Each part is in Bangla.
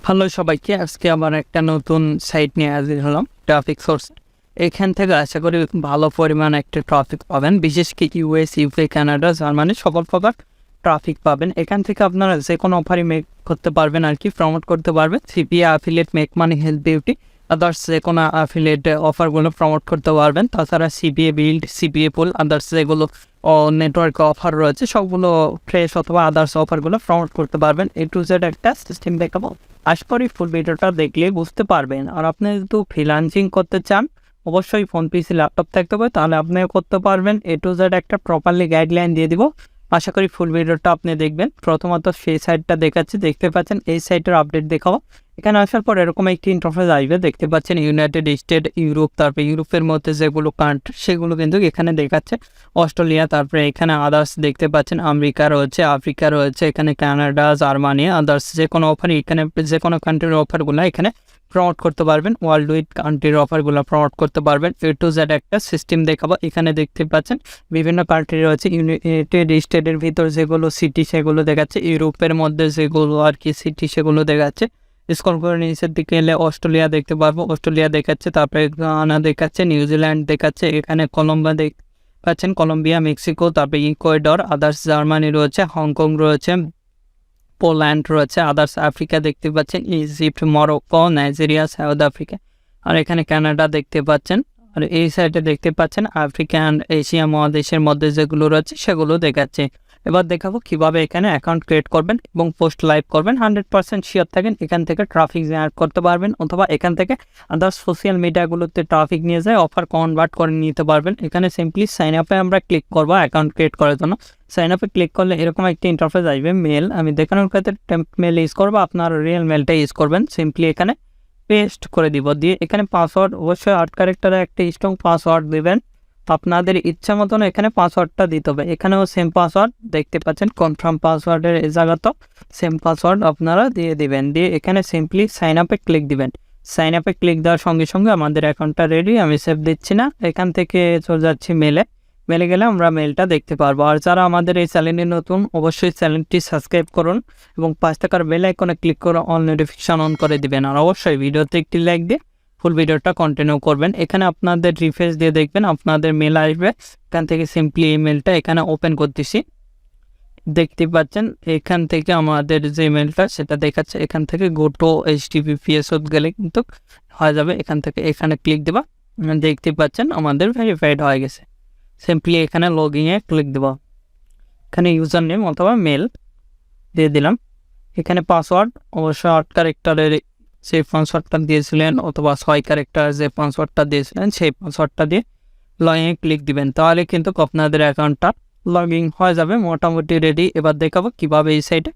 হ্যালো সবাইকে, আজকে আবার একটা নতুন সাইট নিয়ে হাজির হলাম, ট্রাফিক সোর্স। এখান থেকে আশা করি ভালো পরিমাণ একটা ট্রাফিক পাবেন, বিশেষ করে ইউএস, ইউকে, কানাডা, জার্মানি সকল প্রকার ট্রাফিক পাবেন। এখান থেকে আপনারা যে কোনো অফারই মেক করতে পারবেন, আর কি প্রমোট করতে পারবেন। CPA, affiliate, make money, health, beauty, others যে কোনো অ্যাফিলিয়েট অফারগুলো প্রমোট করতে পারবেন। তাছাড়া সিপিএ বিল্ড, সিপিএ পুল, আদার্স যেগুলো নেটওয়ার্ক অফার রয়েছে সবগুলো ফ্রেশ অথবা আদার্স অফারগুলো প্রমোট করতে পারবেন। এ টু জেড একটা সিস্টেম দেখাবো, আশা করি ফুল ভিডিওটা দেখলে বুঝতে পারবেন। আর আপনি যদি ফ্রিল্যান্সিং করতে চান, অবশ্যই ফোন, পিসি, ল্যাপটপ থাকতে হবে, তাহলে আপনিও করতে পারবেন। এ টু জেড একটা প্রপারলি গাইডলাইন দিয়ে দিব, আশা করি ফুল ভিডিওটা আপনি দেখবেন। প্রথমত সেই সাইটটা দেখাচ্ছি, দেখতে পাচ্ছেন এই সাইটের আপডেট দেখাবো। এখানে আসার পর এরকম একটি ইন্টারফেস আসবে, দেখতে পাচ্ছেন ইউনাইটেড স্টেট, ইউরোপ, তারপরে ইউরোপের মধ্যে যেগুলো কান্ট্রি সেগুলো কিন্তু এখানে দেখাচ্ছে। অস্ট্রেলিয়া, তারপরে এখানে আদার্স দেখতে পাচ্ছেন, আমেরিকা রয়েছে, আফ্রিকা রয়েছে, এখানে কানাডা, জার্মানি, আদার্স যে কোনো অফার, এখানে যে কোনো কান্ট্রির অফারগুলো এখানে প্রমোট করতে পারবেন। ওয়ার্ল্ড উইড কান্ট্রির অফারগুলো প্রমোট করতে পারবেন। এ টু জেড একটা সিস্টেম দেখাবো। এখানে দেখতে পাচ্ছেন বিভিন্ন কান্ট্রি রয়েছে, ইউনাইটেড স্টেটের ভিতর যেগুলো সিটি সেগুলো দেখাচ্ছে, ইউরোপের মধ্যে যেগুলো আর কি সিটি সেগুলো দেখাচ্ছে। স্ক্রল করে নিচের দিকে এলে অস্ট্রেলিয়া দেখতে পারবো, অস্ট্রেলিয়া দেখাচ্ছে, তারপরে গানা দেখাচ্ছে, নিউজিল্যান্ড দেখাচ্ছে, এখানে কলম্বিয়া দেখতে পাচ্ছেন, কলম্বিয়া, মেক্সিকো, তারপরে ইকুয়েডর, আদার্স জার্মানি রয়েছে, হংকং রয়েছে, পোল্যান্ড রয়েছে, আদার্স আফ্রিকা দেখতে পাচ্ছেন, Egypt, Morocco, Nigeria, South Africa, আর এখানে কানাডা দেখতে পাচ্ছেন। আর এই সাইডে দেখতে পাচ্ছেন আফ্রিকা অ্যান্ড এশিয়া মহাদেশের মধ্যে যেগুলো রয়েছে সেগুলো দেখাচ্ছে। এবার দেখাবো কিভাবে এখানে অ্যাকাউন্ট ক্রিয়েট করবেন এবং পোস্ট লাইভ করবেন। 100% শিওর থাকেন এখান থেকে ট্রাফিক জেনারেট করতে পারবেন, অথবা এখান থেকে আদার্স সোশ্যাল মিডিয়াগুলোতে ট্রাফিক নিয়ে যায় অফার কনভার্ট করে নিতে পারবেন। এখানে সিম্পলি সাইন আপে আমরা ক্লিক করবো অ্যাকাউন্ট ক্রিয়েট করার জন্য। সাইন আপে ক্লিক করলে এরকম একটা ইন্টারফেস আসবে। মেল আমি দেখানোর ক্ষেত্রে টেম্প মেল ইউজ করবো, আপনার রিয়েল মেলটা ইউজ করবেন। সিম্পলি এখানে পেস্ট করে দিব, দিয়ে এখানে পাসওয়ার্ড, অবশ্যই 8 ক্যারেক্টারে একটা স্ট্রং পাসওয়ার্ড দেবেন। আপনাদের ইচ্ছা মতন এখানে পাসওয়ার্ডটা দিতে হবে। এখানেও সেম পাসওয়ার্ড দেখতে পাচ্ছেন, কনফার্ম পাসওয়ার্ডের এই জায়গাতেও সেম পাসওয়ার্ড আপনারা দিয়ে দিবেন। দিয়ে এখানে সিম্পলি সাইন আপে ক্লিক দিবেন। সাইন আপে ক্লিক দেওয়ার সঙ্গে সঙ্গে আমাদের অ্যাকাউন্টটা রেডি। আমি সেভ দিচ্ছি না, এখান থেকে চলে যাচ্ছি মেলে। মেলে গেলে আমরা মেলটা দেখতে পারবো। আর যারা আমাদের এই চ্যানেলে নতুন, অবশ্যই চ্যানেলটি সাবস্ক্রাইব করুন এবং 5 টাকার বেল আইকনে ক্লিক করে অল নোটিফিকেশন অন করে দিবেন। আর অবশ্যই ভিডিওতে একটি লাইক দিয়ে ফুল ভিডিওটা কন্টিনিউ করবেন। এখানে আপনাদের রিফ্রেশ দিয়ে দেখবেন আপনাদের মেল আসবে। এখান থেকে সিম্পলি এই মেলটা এখানে ওপেন করতেছি, দেখতে পাচ্ছেন এখান থেকে আমাদের যে মেলটা সেটা দেখাচ্ছে। এখান থেকে গো টু HTTPS গেলে কিন্তু হয়ে যাবে। এখান থেকে এখানে ক্লিক দেবা, দেখতে পাচ্ছেন আমাদের ভেরিফাইড হয়ে গেছে। সিম্পলি এখানে লগইনে ক্লিক দেব, এখানে ইউজার নেম অথবা মেল দিয়ে দিলাম। এখানে পাসওয়ার্ড অবশ্যই 8 ক্যারেক্টারের সেই পাসওয়ার্ডটা দিয়েছিলেন, অথবা 6 ক্যারেক্টার যে পাসওয়ার্ডটা দিয়েছিলেন সেই পাসওয়ার্ডটা দিয়ে লগইনে ক্লিক দিবেন, তাহলে কিন্তু আপনাদের অ্যাকাউন্টটা লগ ইন হয়ে যাবে। মোটামুটি রেডি। এবার দেখাবো কিভাবে এই সাইটে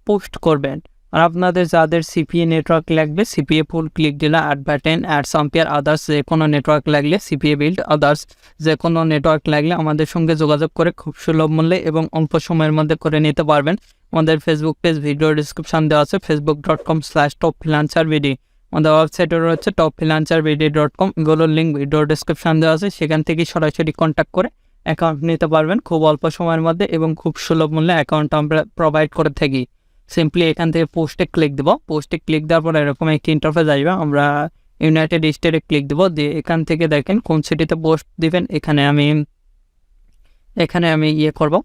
পোস্ট করবেন। আর আপনাদের যাদের সিপিএ নেটওয়ার্ক লাগবে, সিপিএ ফুল ক্লিক দিলে অ্যাড বাটন, অ্যাড সাম্পিয়ার, আদার্স যে কোনো নেটওয়ার্ক লাগলে, সিপিএ বিল্ড, আদার্স যে কোনো নেটওয়ার্ক লাগলে আমাদের সঙ্গে যোগাযোগ করে খুব সুলভ মূল্যে এবং অল্প সময়ের মধ্যে করে নিতে পারবেন। আমাদের ফেসবুক পেজ ভিডিও ডিসক্রিপশন দেওয়া আছে, facebook.com/topfreelancervd। আমাদের ওয়েবসাইটে রয়েছে topfreelancervd.com, এগুলোর লিঙ্ক ভিডিও ডিসক্রিপশন দেওয়া আছে, সেখান থেকে সরাসরি কন্ট্যাক্ট করে অ্যাকাউন্ট নিতে পারবেন খুব অল্প সময়ের মধ্যে এবং খুব সুলভ মূল্যে অ্যাকাউন্ট আমরা প্রোভাইড করে থাকি। সিম্পলি এখান থেকে পোস্টে ক্লিক দেবো। পোস্টে ক্লিক দেওয়ার পর এরকম একটি ইন্টারফেস আসবে। আমরা ইউনাইটেড স্টেটে ক্লিক দেবো, দিয়ে এখান থেকে দেখেন কোন সিটিতে পোস্ট দিবেন। এখানে আমি ইয়ে করব।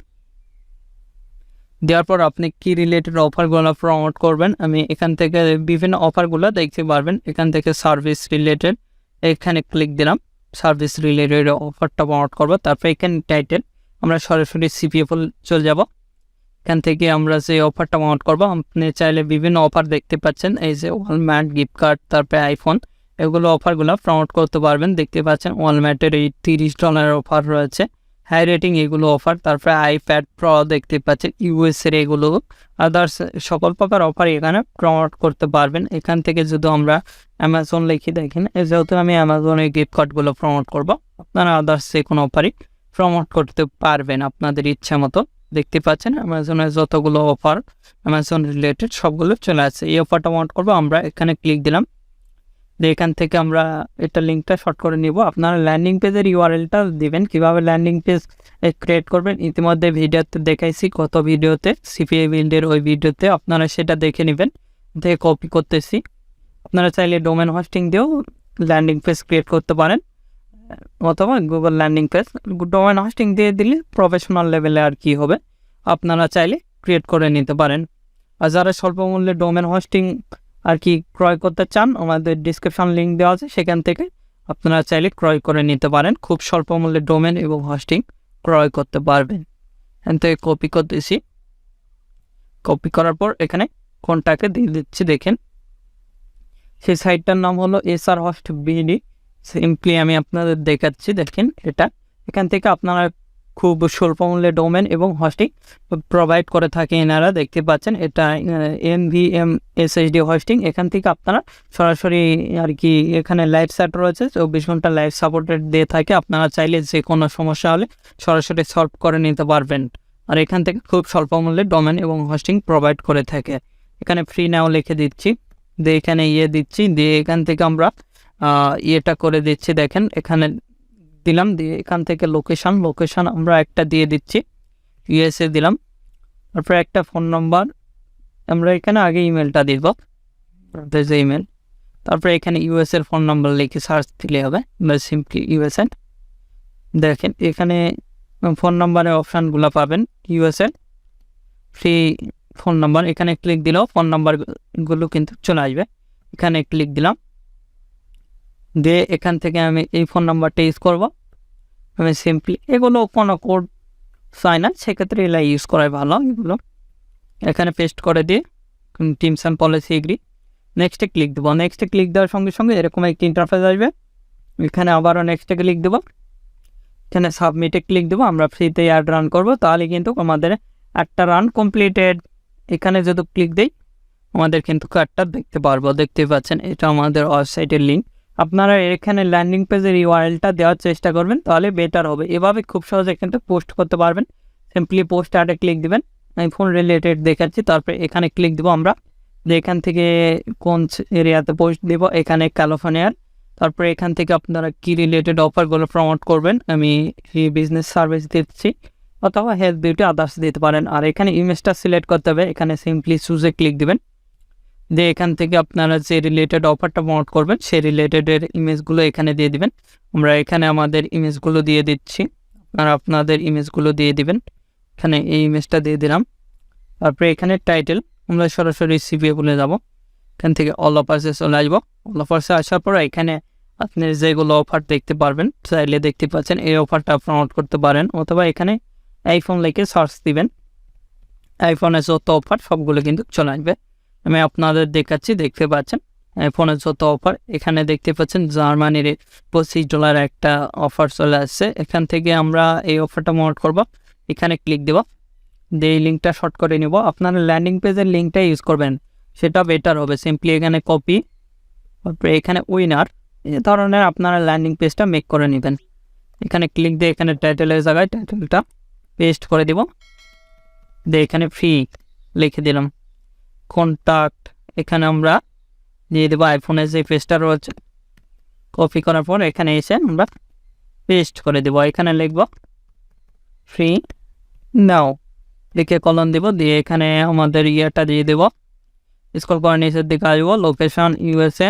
দেওয়ার পর আপনি কি রিলেটেড অফারগুলো প্রমোট করবেন, আমি এখান থেকে বিভিন্ন অফারগুলো দেখতে পারবেন। এখান থেকে সার্ভিস রিলেটেড এখানে ক্লিক দিলাম, সার্ভিস রিলেটেড অফারটা প্রমোট করবো। তারপর এখানে টাইটেল আমরা সরাসরি সিপিএ ফুল চলে যাব। এখান থেকে আমরা যে অফারটা প্রমোট করবো, আপনি চাইলে বিভিন্ন অফার দেখতে পাচ্ছেন, এই যে ওয়ালমার্ট গিফট কার্ড, তারপরে আইফোন, এগুলো অফারগুলো প্রমোট করতে পারবেন। দেখতে পাচ্ছেন ওয়ালমার্টের এই $30 অফার রয়েছে, হাই রেটিং এগুলো অফার। তারপরে আইপ্যাড প্রো দেখতে পাচ্ছেন ইউএসের, এগুলো আদার্স সকল প্রকার অফার এখানে প্রমোট করতে পারবেন। এখান থেকে যদি আমরা অ্যামাজন লিখি, দেখেন যেহেতু আমি অ্যামাজনের গিফট কার্ডগুলো প্রমোট করব, আপনারা আদার্স যে কোনো অফারই প্রমোট করতে পারবেন আপনাদের ইচ্ছা মতো। দেখতে পাচ্ছেন অ্যামাজনের যতগুলো অফার অ্যামাজন রিলেটেড সবগুলো চলে আসছে। এই অফারটা প্রমোট করবো, আমরা এখানে ক্লিক দিলাম। এখান থেকে আমরা এটা লিঙ্কটা শর্ট করে নিব। আপনারা ল্যান্ডিং পেজের ইউআরএলটা দিবেন, কিভাবে ল্যান্ডিং পেজ ক্রিয়েট করবেন ইতিমধ্যে ভিডিওতে দেখাইছি, কত ভিডিওতে সিপিএ বিল্ডের ওই ভিডিওতে, আপনারা সেটা দেখে নেবেন। থেকে কপি করতেছি। আপনারা চাইলে ডোমেন হোস্টিং দিয়েও ল্যান্ডিং পেজ ক্রিয়েট করতে পারেন, অথবা Google landing page. Domain hosting দিয়ে দিলে প্রফেশনাল লেভেলে আর কি হবে, আপনারা চাইলে ক্রিয়েট করে নিতে পারেন। আর যারা স্বল্প মূল্যে ডোমেন হোস্টিং আর কি ক্রয় করতে চান, আমাদের ডিসক্রিপশন লিঙ্ক দেওয়া আছে, সেখান থেকে আপনারা চাইলে ক্রয় করে নিতে পারেন। খুব স্বল্প মূল্যে ডোমেন এবং হোস্টিং ক্রয় করতে পারবেন। এখান থেকে কপি করতেছি। কপি করার পর এখানে কোনটাকে দিয়ে দিচ্ছি দেখেন, সেই সাইটটার নাম হলো SR হোস্ট BD। সিম্পলি আমি আপনাদের দেখাচ্ছি, দেখেন এটা। এখান থেকে আপনারা খুব স্বল্প মূল্যে ডোমেন এবং হোস্টিং প্রোভাইড করে থাকে এনারা, দেখতে পাচ্ছেন। এটা NVM SSD হোস্টিং। এখান থেকে আপনারা সরাসরি আর কি এখানে লাইভ চ্যাট রয়েছে, 24 ঘন্টা লাইভ সাপোর্টেড দিয়ে থাকে। আপনারা চাইলে যে কোনো সমস্যা হলে সরাসরি সলভ করে নিতে পারবেন। আর এখান থেকে খুব স্বল্প মূল্যে ডোমেন এবং হোস্টিং প্রোভাইড করে থাকে। এখানে ফ্রি নাও লিখে দিচ্ছি, দিয়ে এখানে দিচ্ছি, দিয়ে এখান থেকে আমরা ইয়েটা করে দিচ্ছি, দেখেন এখানে দিলাম। দিয়ে এখান থেকে লোকেশান আমরা একটা দিয়ে দিচ্ছি, USA দিলাম। তারপরে একটা ফোন নাম্বার, আমরা এখানে আগে ইমেলটা দিব, যে ইমেল। তারপরে এখানে US এর ফোন নাম্বার লিখে সার্চ দিলে হবে, সিম্পলি USA। দেখেন এখানে ফোন নাম্বারের অপশানগুলো পাবেন, US এর ফ্রি ফোন নাম্বার। এখানে ক্লিক দিলেও ফোন নাম্বারগুলো কিন্তু চলে আসবে। এখানে ক্লিক দিলাম, দিয়ে এখান থেকে আমি এই ফোন নাম্বারটা ইউজ করব। আমি সিম্পলি এগুলো কোনো কোড চাই না, সেক্ষেত্রে এগুলো ইউজ করাই ভালো। এগুলো এখানে পেস্ট করে দিয়ে টিমস অ্যান্ড পলিসি এগ্রি, নেক্সটে ক্লিক দেবো। নেক্সটে ক্লিক দেওয়ার সঙ্গে সঙ্গে এরকম একটি ইন্টারফেস আসবে। এখানে আবারও নেক্সটে ক্লিক দেবো, এখানে সাবমিটে ক্লিক দেবো। আমরা ফ্রিতে অ্যাড রান করব, তাহলে কিন্তু আমাদের একটা রান কমপ্লিটেড। এখানে যদি ক্লিক দিই আমাদের কিন্তু কার্ডটা দেখতে পারবো, দেখতে পাচ্ছেন এটা আমাদের ওয়েবসাইটের লিঙ্ক। আপনারা এখানে ল্যান্ডিং পেজের URL-টা দেওয়ার চেষ্টা করবেন, তাহলে বেটার হবে। এভাবে খুব সহজে কিন্তু পোস্ট করতে পারবেন। সিম্পলি পোস্ট অ্যাডে ক্লিক দিবেন, আমি ফোন রিলেটেড দেখাচ্ছি। তারপরে এখানে ক্লিক দেবো আমরা, এখান থেকে কোন এরিয়াতে পোস্ট দেব, এখানে ক্যালিফোর্নিয়ার। তারপরে এখান থেকে আপনারা কি রিলেটেড অফারগুলো প্রমোট করবেন, আমি বিজনেস সার্ভিস দিচ্ছি, অথবা হেলথ বিউটি আদার্স দিতে পারেন। আর এখানে ইমেজটা সিলেক্ট করতে হবে, এখানে সিম্পলি চুজে ক্লিক দিবেন। দিয়ে এখান থেকে আপনারা যে রিলেটেড অফারটা প্রমোট করবেন সেই রিলেটেডের ইমেজগুলো এখানে দিয়ে দিবেন। আমরা এখানে আমাদের ইমেজগুলো দিয়ে দিচ্ছি, আপনারা আপনাদের ইমেজগুলো দিয়ে দিবেন। এখানে এই ইমেজটা দিয়ে দিলাম। তারপরে এখানে টাইটেল আমরা সরাসরি CPA বলে যাব। এখান থেকে অল অফার্সে চলে আসবো। অল অফার্সে আসার পর এখানে আপনি যেগুলো অফার দেখতে পারবেন, চাইলে দেখতে পাচ্ছেন এই অফারটা প্রমোট করতে পারেন, অথবা এখানে আইফোন লিখে সার্চ দিবেন। আইফোনের যত অফার সবগুলো কিন্তু চলে আসবে। আমি আপনাদের দেখাচ্ছি, দেখতে পাচ্ছেন আইফোনের যত অফার। এখানে দেখতে পাচ্ছেন জার্মানির $25 একটা অফার চলে আসছে। এখান থেকে আমরা এই অফারটা প্রমোট করব। এখানে ক্লিক দেব, দিয়ে এই লিঙ্কটা শর্ট করে নেব। আপনারা ল্যান্ডিং পেজের লিঙ্কটা ইউজ করবেন, সেটা বেটার হবে। সিম্পলি এখানে কপি, তারপরে এখানে উইনার, এই ধরনের আপনারা ল্যান্ডিং পেজটা মেক করে নেবেন। এখানে ক্লিক দিয়ে এখানে টাইটেলের জায়গায় টাইটেলটা পেস্ট করে দেব, দিয়ে এখানে ফ্রি লিখে দিলাম। কন্ট্যাক্ট এখানে আমরা দিয়ে দেবো আইফোনের যে পেজটা রয়েছে। কপি করার পর এখানে এসে আমরা পেস্ট করে দেবো। এখানে লিখব ফ্রি নাও, লিখে কলন দেব, দিয়ে এখানে আমাদের ইয়েটা দিয়ে দেব। স্ক্রল করে নিচের দিকে আসবো, location USA,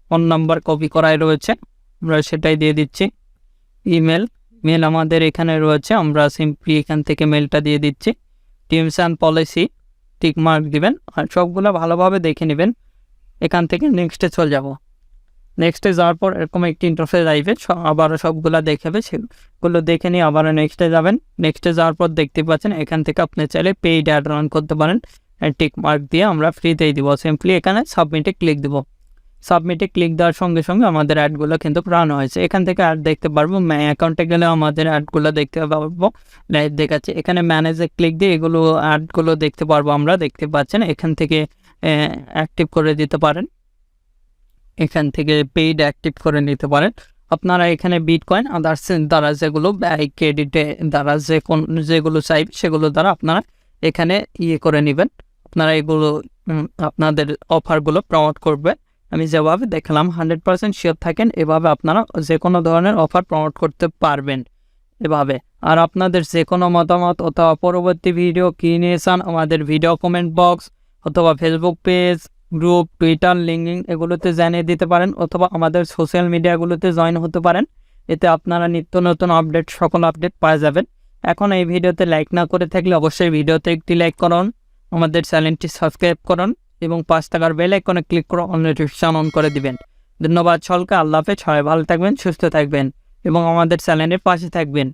phone number copy করাই রয়েছে, আমরা সেটাই দিয়ে দিচ্ছি। মেল আমাদের এখানে রয়েছে, আমরা সিম্পলি এখান থেকে মেলটা দিয়ে দিচ্ছি। Teams and policy tick mark দিবেন, আর সবগুলো ভালোভাবে দেখে নেবেন। এখান থেকে নেক্সটে চলে যাব। নেক্সটে যাওয়ার পর এরকম একটি ইন্টারফেস আসবে, আবারও সবগুলো দেখাবে, সেগুলো দেখে নিয়ে আবারও নেক্সটে যাবেন। নেক্সটে যাওয়ার পর দেখতে পাচ্ছেন এখান থেকে আপনি চাইলে পেইড অ্যাড রান করতে পারেন। টিক মার্ক দিয়ে আমরা ফ্রিতেই দিব। সিম্পলি এখানে সাবমিটে ক্লিক দেব। সাবমিটে ক্লিক দেওয়ার সঙ্গে সঙ্গে আমাদের অ্যাডগুলো কিন্তু রান হয়েছে। এখান থেকে অ্যাড দেখতে পারবো। মাই অ্যাকাউন্টে গেলে আমাদের অ্যাডগুলো দেখতে পারবো, লাইভ দেখাচ্ছে। এখানে ম্যানেজে ক্লিক দিয়ে এগুলো অ্যাডগুলো দেখতে পারবো আমরা, দেখতে পাচ্ছেন। এখান থেকে অ্যাক্টিভ করে দিতে পারেন, এখান থেকে পেইড অ্যাক্টিভ করে নিতে পারেন। আপনারা এখানে বিটকয়েন আদার্স দ্বারা যেগুলো ক্রেডিটে দ্বারা যেগুলো চাই সেগুলো দ্বারা আপনারা এখানে করে নেবেন। আপনারা এগুলো আপনাদের অফারগুলো প্রমোট করবে। আমি যেভাবে দেখলাম 100% শিওর থাকেন, এভাবে আপনারা যে কোনো ধরনের অফার প্রমোট করতে পারবেন এভাবে। আর আপনাদের যে কোনো মতামত অথবা পরবর্তী ভিডিও কী নিয়ে চান, আমাদের ভিডিও কমেন্ট বক্স অথবা Facebook page, group, Twitter, LinkedIn এগুলোতে জানিয়ে দিতে পারেন, অথবা আমাদের সোশ্যাল মিডিয়াগুলোতে জয়েন হতে পারেন। এতে আপনারা নিত্য নতুন সকল আপডেট পাওয়া যাবেন। এখন এই ভিডিওতে লাইক না করে থাকলে অবশ্যই ভিডিওতে একটি লাইক করুন, আমাদের চ্যানেলটি সাবস্ক্রাইব করুন এবং 5 টাকার বেল আইকনে ক্লিক করে অল নোটিফিকেশন অন করে দিবেন। ধন্যবাদ সকলকে। আল্লাহ হাফেজ। সবাই ভালো থাকবেন, সুস্থ থাকবেন এবং আমাদের চ্যানেলের পাশে থাকবেন।